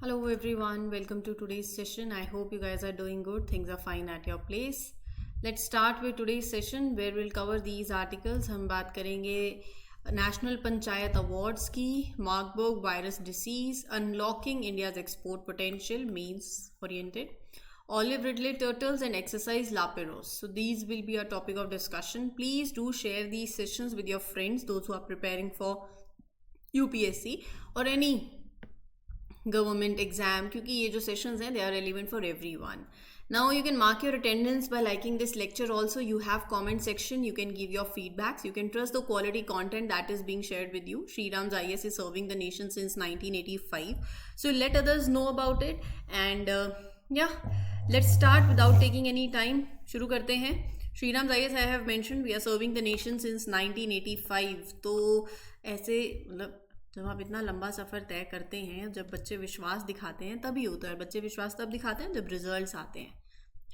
Hello everyone, welcome to today's session. I hope you guys are doing good. Things are fine at your place. Let's start with today's session where we'll cover these articles. हम बात करेंगे national panchayat awards की, Marburg virus disease, unlocking India's export potential means oriented, olive ridley turtles and exercise laperos. So these will be a topic of discussion. Please do share these sessions with your friends, those who are preparing for UPSC or any government exam, क्योंकि ये जो sessions हैं they are relevant for everyone. Now you can mark your attendance by liking this lecture. Also you have comment section, you can give your feedbacks, you can trust the quality content that is being shared with you. Shriram's IS is serving the nation since 1985, so let others know about it. And yeah, let's start without taking any time. शुरू करते हैं. Shriram's IS, I have mentioned, we are serving the nation since 1985. तो ऐसे मतलब जब आप इतना लंबा सफ़र तय करते हैं, जब बच्चे विश्वास दिखाते हैं तभी होता है. बच्चे विश्वास तब दिखाते हैं जब रिजल्ट्स आते हैं,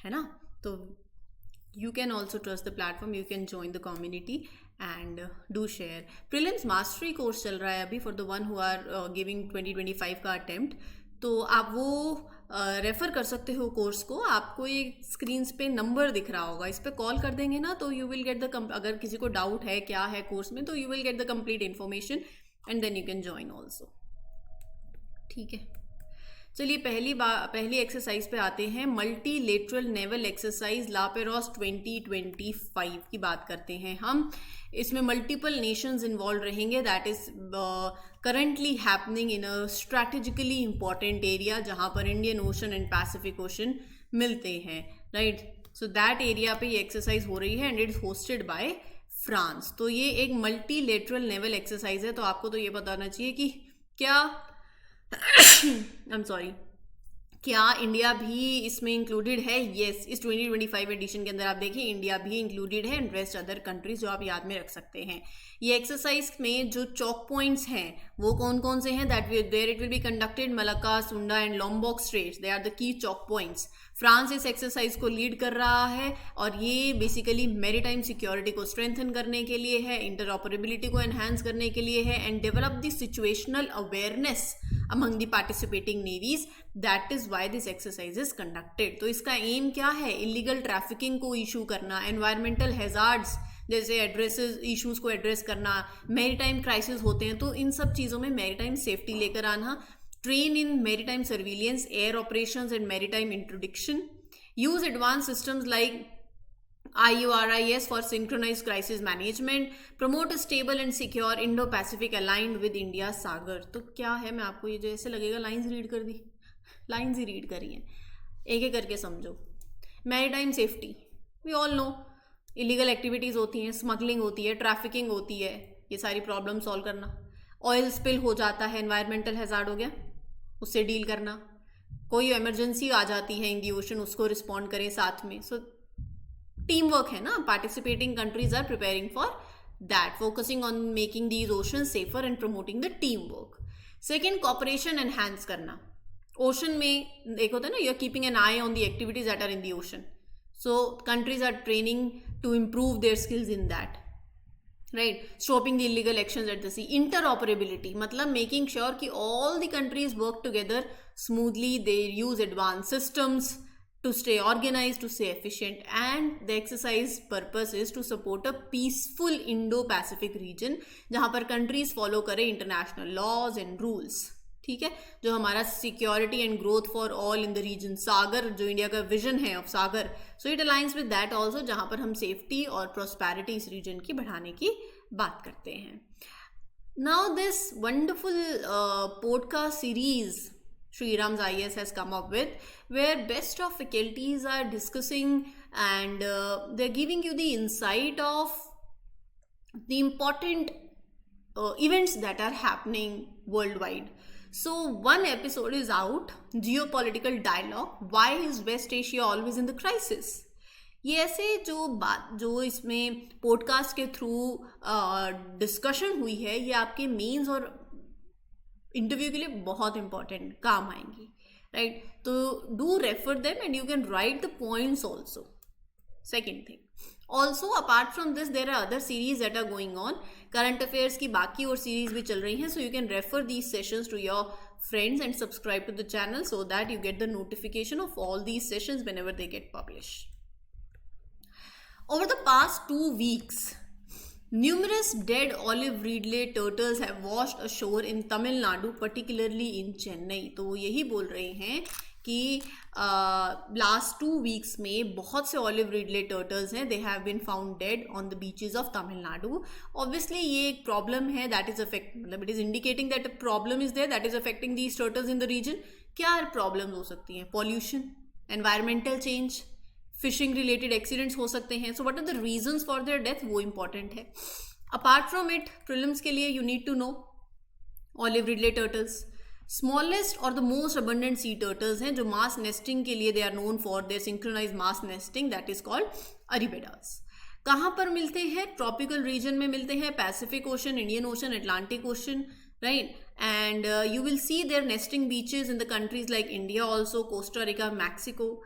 है ना. तो you can also trust the platform, you can join the community and do share. Prelims mastery course चल रहा है अभी for the one who are giving 2025 का अटेम्प्ट. तो आप वो रेफ़र कर सकते हो कोर्स को. आपको ये स्क्रीन पे नंबर दिख रहा होगा, इस पर कॉल कर देंगे ना तो यू विल गेट द, अगर किसी को डाउट है क्या है कोर्स में, तो you will get the complete information and then you can join also. ठीक है, चलिए पहली एक्सरसाइज पे आते हैं. मल्टीलेटरल नेवल एक्सरसाइज लापेरोस 2025 की बात करते हैं हम. इसमें मल्टीपल नेशंस इन्वॉल्व रहेंगे. That is currently happening in a strategically important area जहाँ पर Indian ocean and Pacific ocean मिलते हैं, राइट. सो दैट एरिया पे ये एक्सरसाइज हो रही है and it is hosted by France. तो ये एक मल्टीलेटरल नेवल एक्सरसाइज है. तो आपको तो ये बताना चाहिए कि क्या आई एम सॉरी, क्या इंडिया भी इसमें इंक्लूडेड है. येस, इस 2025 एडिशन के अंदर आप देखिए इंडिया भी इंक्लूडेड है एंड रेस्ट अदर कंट्रीज, जो आप याद में रख सकते हैं. ये एक्सरसाइज में जो चौक पॉइंट्स हैं वो कौन कौन से हैं, that there it will be conducted Malacca, Sunda and Lombok straits. They are the key choke points. France इस एक्सरसाइज को लीड कर रहा है और ये बेसिकली मैरीटाइम सिक्योरिटी को स्ट्रेंथन करने के लिए है, इंटरऑपरेबिलिटी को एनहांस करने के लिए है and develop the situational awareness among the participating navies. That is why this exercise is conducted. तो इसका एम क्या है, इलीगल ट्रैफिकिंग को इशू करना, एनवायरमेंटल हैजार्ड्स जैसे एड्रेसेस इश्यूज को एड्रेस करना, मैरीटाइम क्राइसिस होते हैं तो इन सब चीज़ों में मैरीटाइम सेफ्टी लेकर आना, train in maritime surveillance, air operations and maritime introduction, use advance systems like IURIS for synchronized crisis management, promote a stable and secure Indo-Pacific aligned with India सागर. तो क्या है, मैं आपको ये जो ऐसे लगेगा लाइंस रीड कर दी, लाइंस ही रीड करी हैं, एक एक करके समझो. Maritime safety, we all know illegal activities होती हैं, स्मगलिंग होती है, ट्रैफिकिंग होती है, ये सारी प्रॉब्लम सॉल्व करना. ऑयल स्पिल हो जाता है, एनवायरमेंटल हैजार्ड हो गया, उससे डील करना. कोई इमरजेंसी आ जाती है इन दी ओशन, उसको रिस्पॉन्ड करें साथ में. सो टीम वर्क है ना, participating countries are preparing for that, focusing on making these ocean safer and promoting the team work. Second, cooperation enhance करना. ओशन में एक होता है ना, you are keeping an eye on the activities that are in the ocean, so countries are training to improve their skills in that, right. Stopping the illegal actions at the sea. Interoperability मतलब making sure कि all the countries work together smoothly, they use advance systems to stay organized, to stay efficient, and the exercise purpose is to support a peaceful Indo-Pacific region जहाँ पर countries follow करें international laws and rules. ठीक है, जो हमारा security and growth for all in the region, सागर जो India का vision है of Sagar, so it aligns with that also, जहाँ पर हम safety और prosperity इस region की बढ़ाने की बात करते हैं. Now this wonderful podcast series Shriram's IS has come up with, where best of faculties are discussing and they're giving you the insight of the important events that are happening worldwide. So one episode is out, geopolitical dialogue, why is West Asia always in the crisis. ये ऐसे जो इसमें podcast के through discussion हुई है, ये आपके mains और इंटरव्यू के लिए बहुत इंपॉर्टेंट काम आएंगी, राइट. तो do refer them and you can write the points also. Second thing, also apart from this there are other series that are going on. Current affairs की बाकी और सीरीज भी चल रही हैं, so you can refer these sessions to your friends and subscribe to the channel so that you get the notification of all these sessions whenever they get published. Over the past 2 weeks, numerous dead olive ridley turtles have washed ashore in Tamil Nadu, particularly in Chennai. तो वो यही बोल रहे हैं कि last 2 weeks में बहुत से ऑलिव रिडले टर्टल्स हैं, they have been found dead on the beaches of Tamil Nadu. Obviously ये एक प्रॉब्लम है दैट इज अफेक्ट, मतलब it is indicating that a problem is there that is affecting these turtles in the region. क्या problems हो सकती हैं? Pollution, environmental change, fishing related accidents हो सकते हैं. So what are the reasons for their death, वो important है. Apart from it, prelims के लिए you need to know olive ridley turtles smallest और the most abundant sea turtles हैं जो मास नेस्टिंग के लिए they are known for their synchronize mass nesting, that is called arribadas. कहाँ पर मिलते हैं? ट्रॉपिकल रीजन में मिलते हैं, Pacific Ocean, Indian Ocean, Atlantic Ocean, right. And you will see their nesting beaches in the countries like India also, Costa Rica, Mexico.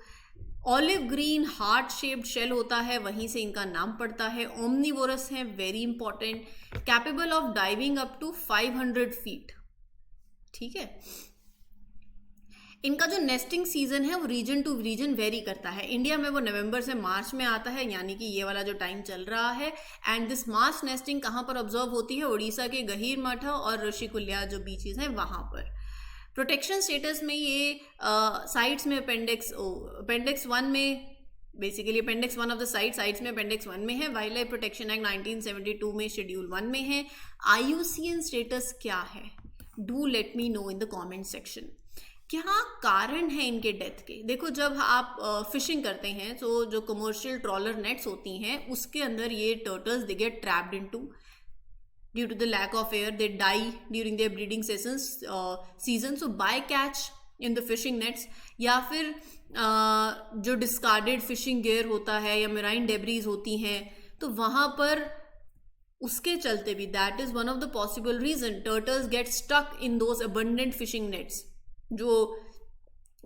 Olive green heart shaped shell होता है, वहीं से इनका नाम पड़ता है. ओमनीवोरस है, very important, capable of diving up to 500 feet. ठीक है. इनका जो नेस्टिंग सीजन है वो रीजन टू रीजन वेरी करता है. इंडिया में वो नवंबर से मार्च में आता है, यानी कि ये वाला जो टाइम चल रहा है. एंड दिस मास नेस्टिंग कहाँ पर ऑब्जर्व होती है? उड़ीसा के गहीर मठा और ऋषिकुल्या जो बीचेस हैं वहाँ पर. प्रोटेक्शन स्टेटस में ये साइट्स में अपेंडिक्स 1 में, basically appendix 1 of the sites में अपेंडिक्स 1 में है. वाइल्ड लाइफ प्रोटेक्शन एक्ट 1972 में शेड्यूल 1 में है. IUCN स्टेटस क्या है? Do let me know in the comment section. क्या कारण है इनके डेथ के? देखो, जब आप फिशिंग करते हैं तो जो कमर्शियल ट्रॉलर नेट्स होती हैं उसके अंदर ये turtles they get trapped into due to the lack of air, they die during their breeding season. So by catch in the fishing nets, या फिर जो डिस्कार्डेड फिशिंग गियर होता है या मेराइन डेब्रीज होती हैं, तो वहाँ पर उसके चलते भी that is one of the possible reason turtles get stuck in those abundant fishing nets जो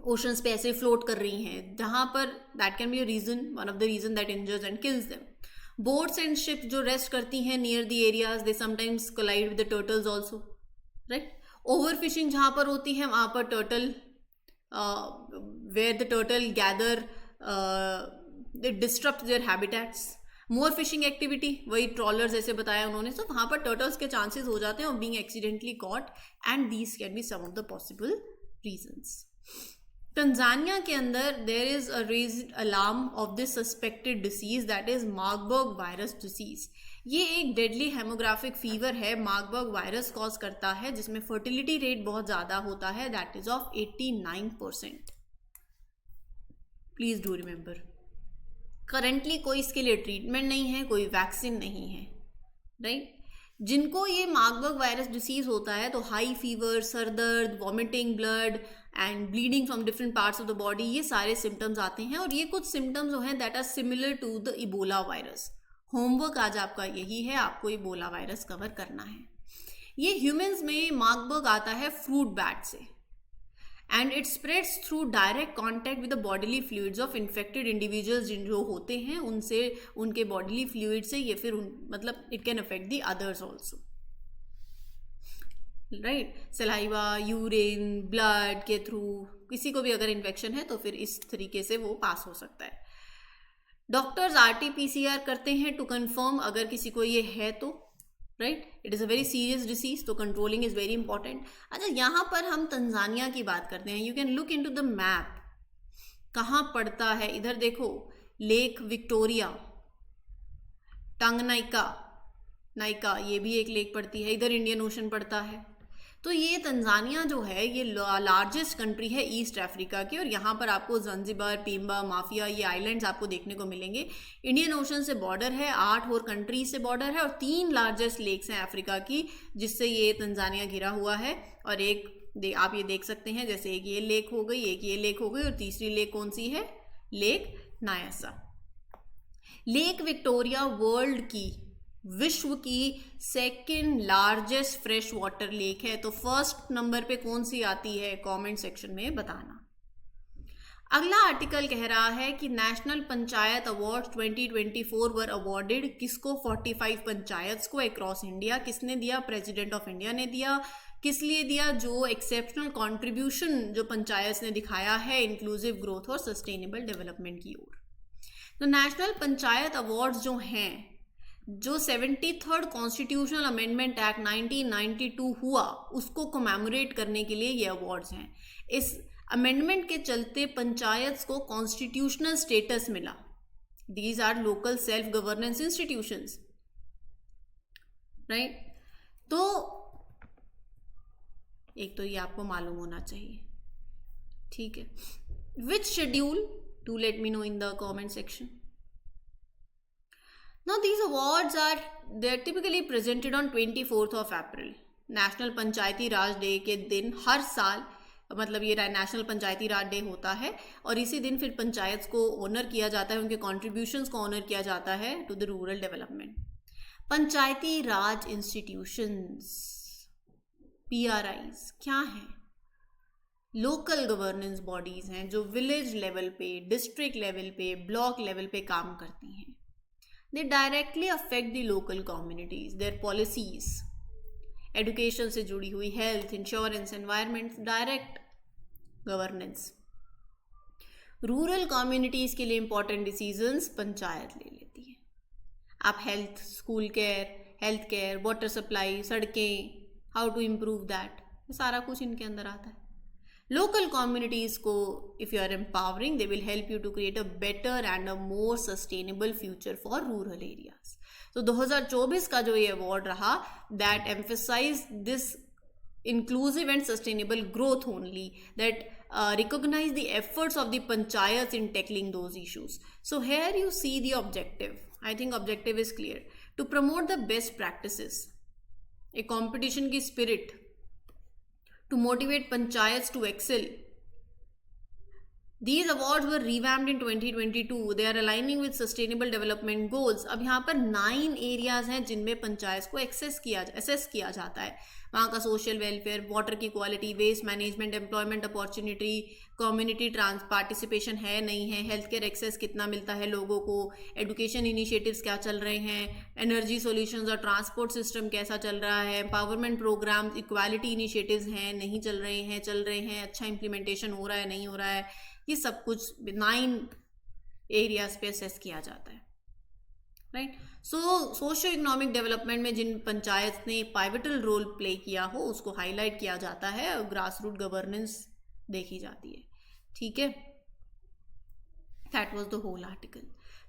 ओशंस पे ऐसे फ्लोट कर रही हैं, जहाँ पर that can be a reason, one of the reason that injures and kills them. Boats and ships जो rest करती हैं near the areas, they sometimes collide with the turtles also, right. Over fishing जहाँ पर होती है वहाँ पर turtle, where the turtle gather, they disturb their habitats. More fishing activity, वही ट्रॉलर जैसे बताया उन्होंने, तो वहाँ पर टर्टल्स के चांसेस हो जाते हैं of being accidentally caught, and these can be some of the possible reasons. Tanzania के अंदर there is a raised alarm of this suspected disease, that is Marburg virus disease. ये एक डेडली हेमोग्राफिक फीवर है, Marburg virus cause करता है, जिसमें fertility rate बहुत ज़्यादा होता है, that is of 89%. Please do remember, currently कोई इसके लिए ट्रीटमेंट नहीं है, कोई वैक्सीन नहीं है, राइट. जिनको ये मार्बर्ग वायरस डिसीज होता है तो हाई फीवर, सर दर्द, vomiting, blood and bleeding from different parts of the body, ये सारे सिम्टम्स आते हैं. और ये कुछ सिम्टम्स जो हैं that are similar to the Ebola virus. Homework आज आपका यही है, आपको इबोला वायरस कवर करना है. ये ह्यूमंस में मार्बर्ग आता है फ्रूट बैट से, and it spreads through direct contact with the bodily fluids of infected individuals जो होते हैं उनसे, उनके बॉडीली फ्लूइड से, ये फिर मतलब it can affect the others also, right. Saliva, urine, blood के थ्रू किसी को भी अगर इन्फेक्शन है तो फिर इस तरीके से वो पास हो सकता है. डॉक्टर्स RT-PCR करते हैं टू कंफर्म अगर किसी को ये है तो, right. It is a very serious disease, तो कंट्रोलिंग इज़ वेरी इंपॉर्टेंट. अच्छा, यहाँ पर हम तंजानिया की बात करते हैं. You can look into the map, कहाँ पड़ता है. इधर देखो, लेक विक्टोरिया, टंगनाइका, ये भी एक लेक पड़ती है. इधर इंडियन ओशन पड़ता है. तो ये तंजानिया जो है ये लार्जेस्ट कंट्री है ईस्ट अफ्रीका की, और यहाँ पर आपको जंजीबार, पीम्बा, माफिया, ये आइलैंड्स आपको देखने को मिलेंगे. इंडियन ओशन से बॉर्डर है, 8 और कंट्रीज से बॉर्डर है, और 3 लार्जेस्ट लेक्स हैं अफ्रीका की जिससे ये तंजानिया घिरा हुआ है. और एक आप ये देख सकते हैं, जैसे एक ये लेक हो गई, एक ये लेक हो गई, और तीसरी लेक कौन सी है? लेक नायासा. लेक विक्टोरिया वर्ल्ड की, विश्व की second largest fresh water lake है. तो फर्स्ट नंबर पे कौन सी आती है? कमेंट सेक्शन में बताना. अगला आर्टिकल कह रहा है कि नेशनल पंचायत अवार्ड 2024 वर अवॉर्डेड. किसको? 45 पंचायत को अक्रॉस इंडिया. किसने दिया? प्रेसिडेंट ऑफ इंडिया ने दिया. किस लिए दिया? जो एक्सेप्शनल कंट्रीब्यूशन जो पंचायत ने दिखाया है इंक्लूसिव ग्रोथ और सस्टेनेबल डेवलपमेंट की ओर। तो नेशनल पंचायत अवार्ड्स जो हैं, जो 73rd कॉन्स्टिट्यूशनल अमेंडमेंट एक्ट 1992 हुआ उसको कमेमोरेट करने के लिए ये अवार्ड्स हैं। इस अमेंडमेंट के चलते पंचायत को कॉन्स्टिट्यूशनल स्टेटस मिला। These are local self governance institutions, right. तो एक तो ये आपको मालूम होना चाहिए, ठीक है। Which schedule? To let me know in the comment section. Now these awards they're typically presented on 24th of April, national Panchayati Raj day के दिन हर साल, मतलब ये नेशनल पंचायती राज डे होता है और इसी दिन फिर पंचायत को ऑनर किया जाता है, उनके कॉन्ट्रीब्यूशंस को ऑनर किया जाता है to the rural development. Panchayati Raj institutions, PRIs क्या हैं? लोकल गवर्नेंस बॉडीज हैं जो विलेज लेवल पे, डिस्ट्रिक्ट लेवल पे, ब्लॉक लेवल पे काम करती हैं। They directly affect the local communities, their policies, education से जुड़ी हुई, health, insurance, environment, direct governance। Rural communities के लिए इंपॉर्टेंट डिसीजंस पंचायत ले लेती है। आप health, school care, health care, water supply, सड़कें, हाउ टू इम्प्रूव दैट, सारा कुछ इनके अंदर आता है। लोकल कम्युनिटीज़ को if you are empowering, they will help you to create a better and a more sustainable future for rural areas. तो 2024 का जो ये अवार्ड रहा, that emphasize this inclusive and sustainable growth only, that recognize the efforts of the panchayats in tackling those issues. So here you see the objective. I think objective is clear. To promote the best practices, a competition की spirit, to motivate panchayats to excel. These awards were revamped in 2022. They are aligning with sustainable development goals. अब यहाँ पर 9 areas हैं जिनमें पंचायत को assess किया जाता है। वहाँ का सोशल वेलफेयर, वाटर की quality, waste management, employment opportunity, community participation है नहीं है, हेल्थ केयर एक्सेस कितना मिलता है लोगों को, एजुकेशन इनिशिएटिव्स क्या चल रहे हैं, एनर्जी सॉल्यूशंस और ट्रांसपोर्ट सिस्टम कैसा चल रहा है, एम्पावरमेंट प्रोग्राम्स, इक्वालिटी इनिशिएटिव्स हैं नहीं चल रहे हैं, अच्छा इम्प्लीमेंटेशन हो रहा है नहीं हो रहा है, ये सब कुछ 9 एरियाज पे असेस किया जाता है, राइट। सो सोशियो इकोनॉमिक डेवलपमेंट में जिन पंचायत ने पाइवटल रोल प्ले किया हो उसको हाईलाइट किया जाता है और ग्रास रूट गवर्नेंस देखी जाती है, ठीक है। That was the whole article.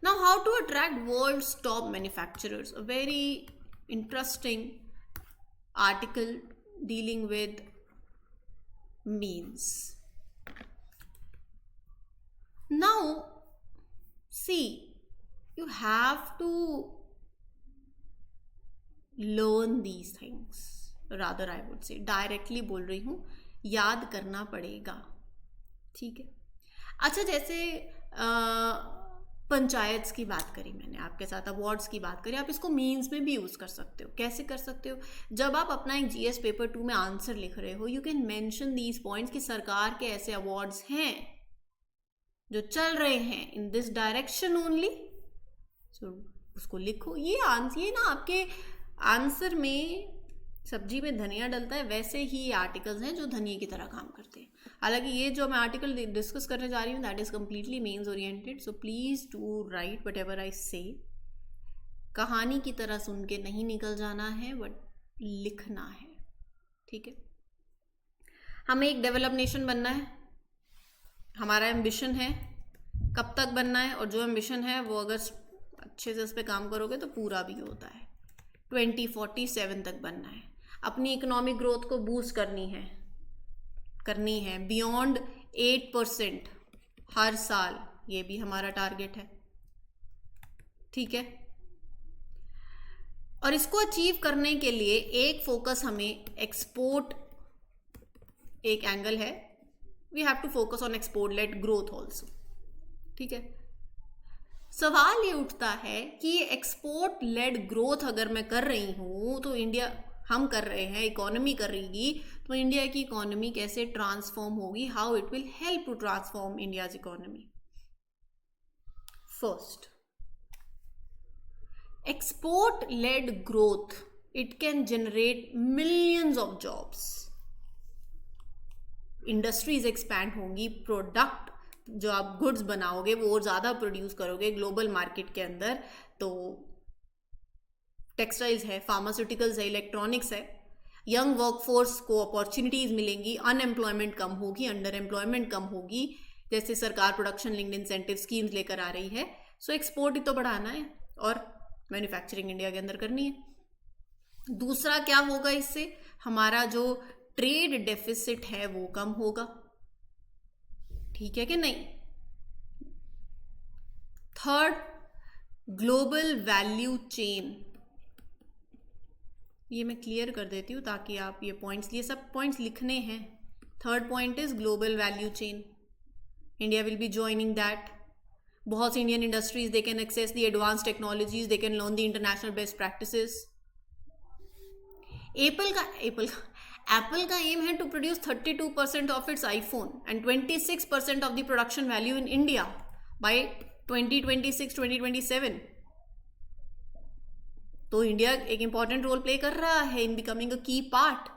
Now how to attract world's top manufacturers, a very interesting article dealing with means. Now, see, you have to learn these things. Rather, I would say, directly बोल रही हूँ, याद करना पड़ेगा, ठीक है। अच्छा, जैसे पंचायत की बात करी मैंने आपके साथ, अवार्ड्स की बात करी, आप इसको मीन्स में भी यूज़ कर सकते हो। कैसे कर सकते हो? जब आप अपना एक GS पेपर 2 में आंसर लिख रहे हो, you can mention these points कि सरकार के ऐसे अवार्ड्स हैं जो चल रहे हैं इन दिस डायरेक्शन ओनली, सो उसको लिखो। ये ना आपके आंसर में सब्जी में धनिया डलता है, वैसे ही आर्टिकल्स हैं जो धनिया की तरह काम करते हैं। हालांकि ये जो मैं आर्टिकल डिस्कस करने जा रही हूँ that is completely mains oriented, so please to write whatever I say. कहानी की तरह सुन के नहीं निकल जाना है, बट लिखना है, ठीक है। हमें एक डेवलप नेशन बनना है, हमारा एम्बिशन है, कब तक बनना है, और जो एम्बिशन है वो अगर अच्छे से उस पर काम करोगे तो पूरा भी होता है। 2047 तक बनना है, अपनी इकोनॉमिक ग्रोथ को बूस्ट करनी है बियॉन्ड 8% हर साल, ये भी हमारा टारगेट है, ठीक है। और इसको अचीव करने के लिए एक फोकस हमें एक्सपोर्ट, एक एंगल है, we have to focus on export led growth also, ठीक है। सवाल ये उठता है कि एक्सपोर्ट लेड ग्रोथ अगर मैं कर रही हूँ तो इंडिया, हम कर रहे हैं, इकोनॉमी करेगी, तो इंडिया की इकोनॉमी कैसे ट्रांसफॉर्म होगी, how it will help to transform India's economy. First, export led growth it can generate millions of jobs. Industries expand होंगी, प्रोडक्ट जो आप गुड्स बनाओगे वो ज़्यादा प्रोड्यूस करोगे ग्लोबल मार्केट के अंदर। तो टेक्सटाइल्स है, फार्मास्यूटिकल्स है, इलेक्ट्रॉनिक्स है, यंग वर्कफोर्स को अपॉर्चुनिटीज़ मिलेंगी, अनएम्प्लॉयमेंट कम होगी, अंडर एम्प्लॉयमेंट कम होगी, जैसे सरकार प्रोडक्शन लिंक्ड इंसेंटिव स्कीम्स लेकर आ रही है। सो एक्सपोर्ट ही तो बढ़ाना है और मैन्युफैक्चरिंग इंडिया के अंदर करनी है। दूसरा क्या होगा, इससे हमारा जो ट्रेड डेफिसिट है वो कम होगा, ठीक है कि नहीं। Third, global value chain. ये मैं क्लियर कर देती हूँ ताकि आप ये सब पॉइंट्स लिखने हैं। Third point is global value chain. India will be joining that. बहुत सी Indian industries they can access the advance technologies, they can learn the international best practices. Apple का एम है to produce 32% of its iPhone and 26% of the production value in India by 2026-2027। तो India एक important role play कर रहा है in becoming a की part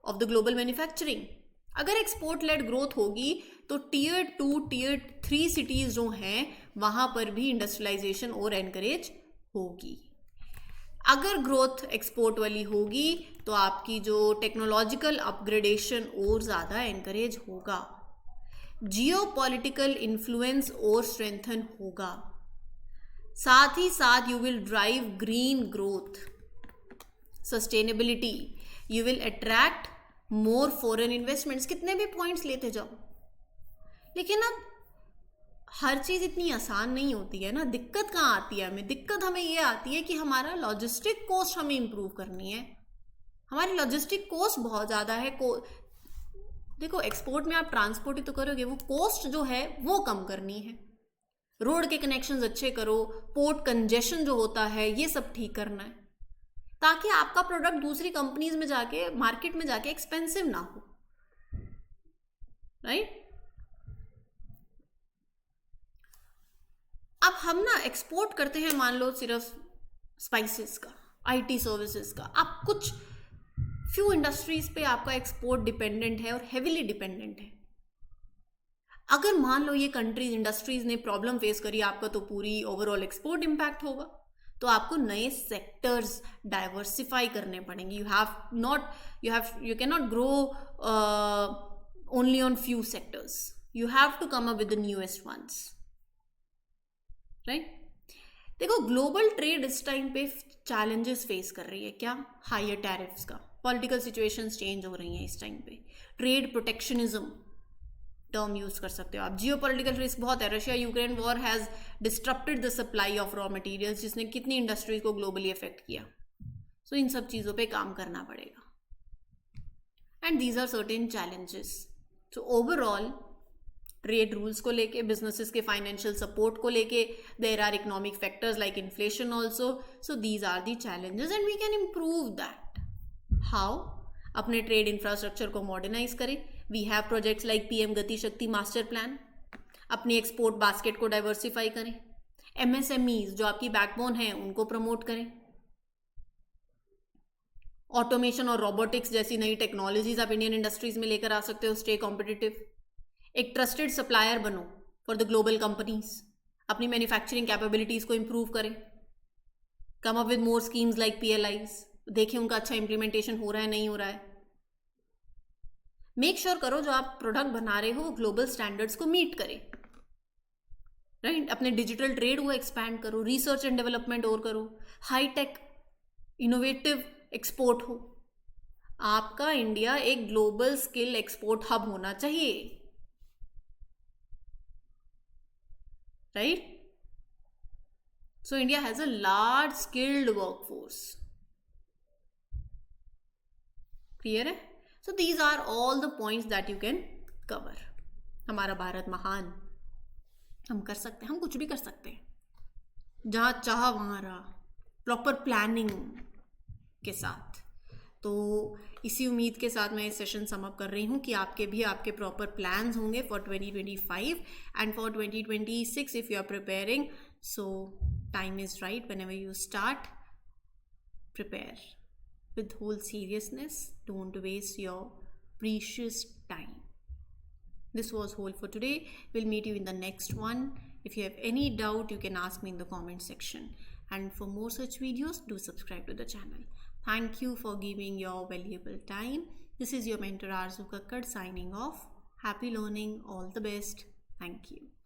of the global manufacturing. अगर export led growth होगी तो टीयर 2, टीयर 3 सिटीज जो हैं वहां पर भी इंडस्ट्रियलाइजेशन और एनकरेज होगी। अगर ग्रोथ एक्सपोर्ट वाली होगी तो आपकी जो टेक्नोलॉजिकल अपग्रेडेशन और ज़्यादा एनकरेज होगा, जियोपॉलिटिकल इन्फ्लुएंस और स्ट्रेंथन होगा, साथ ही साथ you will drive green growth, sustainability, you will attract more foreign investments. कितने भी पॉइंट्स लेते जाओ, लेकिन अब हर चीज़ इतनी आसान नहीं होती है ना। दिक्कत कहाँ आती है हमें? दिक्कत हमें ये आती है कि हमारा लॉजिस्टिक कॉस्ट हमें इम्प्रूव करनी है। हमारी लॉजिस्टिक कॉस्ट बहुत ज़्यादा है। देखो, एक्सपोर्ट में आप ट्रांसपोर्ट ही तो करोगे, वो कॉस्ट जो है वो कम करनी है। रोड के कनेक्शंस अच्छे करो, पोर्ट कंजेशन जो होता है ये सब ठीक करना है, ताकि आपका प्रोडक्ट दूसरी कंपनीज में जाके, मार्केट में जाके एक्सपेंसिव ना हो, राइट। अब हम ना एक्सपोर्ट करते हैं, मान लो सिर्फ स्पाइसेस का, आईटी सर्विसेज का। आप कुछ फ्यू इंडस्ट्रीज पे आपका एक्सपोर्ट डिपेंडेंट है और हेविली डिपेंडेंट है। अगर मान लो ये कंट्रीज, इंडस्ट्रीज ने प्रॉब्लम फेस करी, आपका तो पूरी ओवरऑल एक्सपोर्ट इम्पैक्ट होगा। तो आपको नए सेक्टर्स डाइवर्सिफाई करने पड़ेंगे। You can not grow only on few sectors, you have to come up with the newest ones, right. देखो, ग्लोबल ट्रेड इस टाइम पे चैलेंजेस फेस कर रही है। क्या? हायर टैरिफ्स का, पॉलिटिकल सिचुएशंस चेंज हो रही हैं इस टाइम पे। ट्रेड प्रोटेक्शनिज्म टर्म यूज कर सकते हो आप। जियोपॉलिटिकल रिस्क बहुत है। Russia Ukraine war has disrupted the supply of raw materials, जिसने कितनी इंडस्ट्रीज को ग्लोबली इफेक्ट किया। सो इन सब चीज़ों पे काम करना पड़ेगा and these are certain challenges. So overall trade rules को लेके, बिजनेसेस के फाइनेंशियल सपोर्ट को लेके, there are economic factors like inflation also. So these are the challenges and we can improve that. How? अपने ट्रेड इंफ्रास्ट्रक्चर को modernize करें। We have projects like PM Gati Shakti master plan. अपनी export basket को diversify करें। MSMEs जो आपकी backbone है उनको प्रमोट करें। ऑटोमेशन और रोबोटिक्स जैसी नई टेक्नोलॉजीज आप इंडियन इंडस्ट्रीज में लेकर आ सकते हो। Stay competitive. एक ट्रस्टेड सप्लायर बनो फॉर द ग्लोबल कंपनीज। अपनी मैन्युफैक्चरिंग कैपेबिलिटीज को इंप्रूव करें। Come up with more schemes like PLIs. देखें उनका अच्छा इंप्लीमेंटेशन हो रहा है, नहीं हो रहा है। मेक श्योर करो जो आप प्रोडक्ट बना रहे हो ग्लोबल स्टैंडर्ड्स को मीट करे, राइट। अपने डिजिटल ट्रेड को एक्सपैंड करो, रिसर्च एंड डेवलपमेंट और करो, हाई टेक इनोवेटिव एक्सपोर्ट हो। आपका इंडिया एक ग्लोबल स्किल एक्सपोर्ट हब होना चाहिए, right. So India has a large skilled workforce. Clear है? So these are all the points that you can cover. हमारा भारत महान, हम कर सकते हैं, हम कुछ भी कर सकते हैं जहाँ चाह वहाँ रहा, प्रॉपर प्लानिंग के साथ। तो इसी उम्मीद के साथ मैं इस सेशन सम अप कर रही हूँ कि आपके प्रॉपर प्लान्स होंगे for 2025 and for 2026 if you are preparing. So time is right, whenever you start, prepare with whole seriousness. Don't waste your precious time. This was whole for today. We'll meet you in the next one. If you have any doubt, you can ask me in the comment section. And for more such videos, do subscribe to the channel. Thank you for giving your valuable time. This is your mentor Arzu Kakkad signing off. Happy learning. All the best. Thank you.